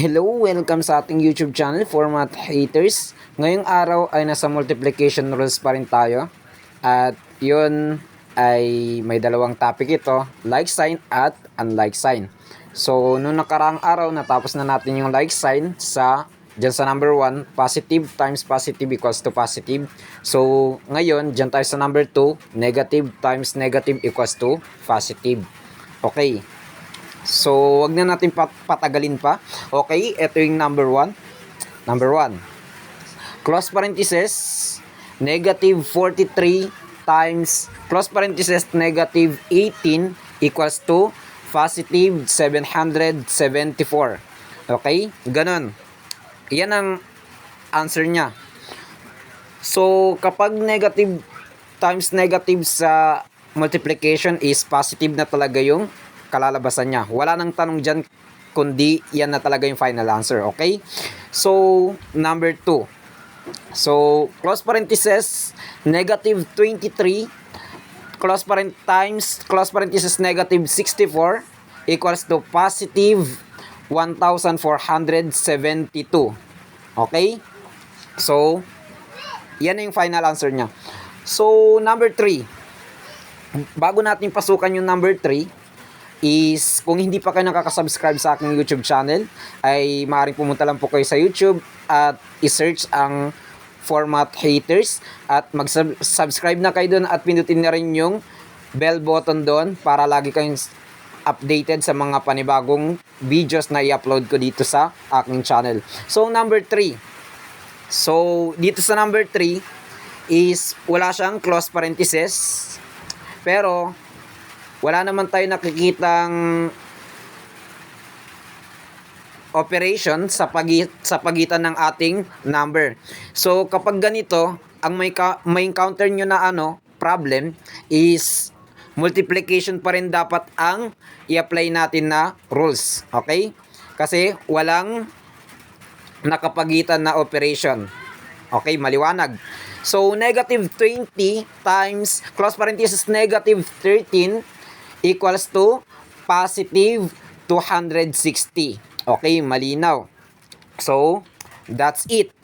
Hello, welcome sa ating YouTube channel, Format Haters. Ngayong araw ay nasa multiplication rules pa rin tayo. At yun ay may dalawang topic ito, like sign at unlike sign. So, nung nakaraang araw, natapos na natin yung like sign dyan sa number 1, positive times positive equals to positive. So, ngayon, dyan tayo sa number 2, negative times negative equals to positive. Okay. So, wag na natin patagalin pa. Okay, ito yung number 1. Number 1. Close parenthesis, negative 43 times, close parenthesis, negative 18 equals to positive 774. Okay, ganun. Yan ang answer niya. So, kapag negative times negative sa multiplication is positive na talaga yung kalalabasan niya. Wala nang tanong dyan, kundi yan na talaga yung final answer. Okay? So, number 2. So, close parenthesis, negative 23, close parenthesis, negative 64 equals to positive 1,472. Okay? So, yan na yung final answer niya. So, number 3. Bago natin pasukan yung number 3, is kung hindi pa kayo nakaka-subscribe sa aking YouTube channel, ay maaaring pumunta lang po kayo sa YouTube at i-search ang Format Haters at mag-subscribe na kayo doon at pindutin na rin yung bell button doon para lagi kayong updated sa mga panibagong videos na i-upload ko dito sa aking channel. So, number 3. So, dito sa number 3 is wala siyang close parenthesis, pero wala naman tayo nakikitang operation sa pagitan ng ating number. So, kapag ganito, ang may encounter nyo na problem is multiplication pa rin dapat ang i-apply natin na rules. Okay? Kasi walang nakapagitan na operation. Okay, maliwanag. So, negative 20 times, close parenthesis, negative 13 equals to positive 260. Okay, malinaw. So, that's it.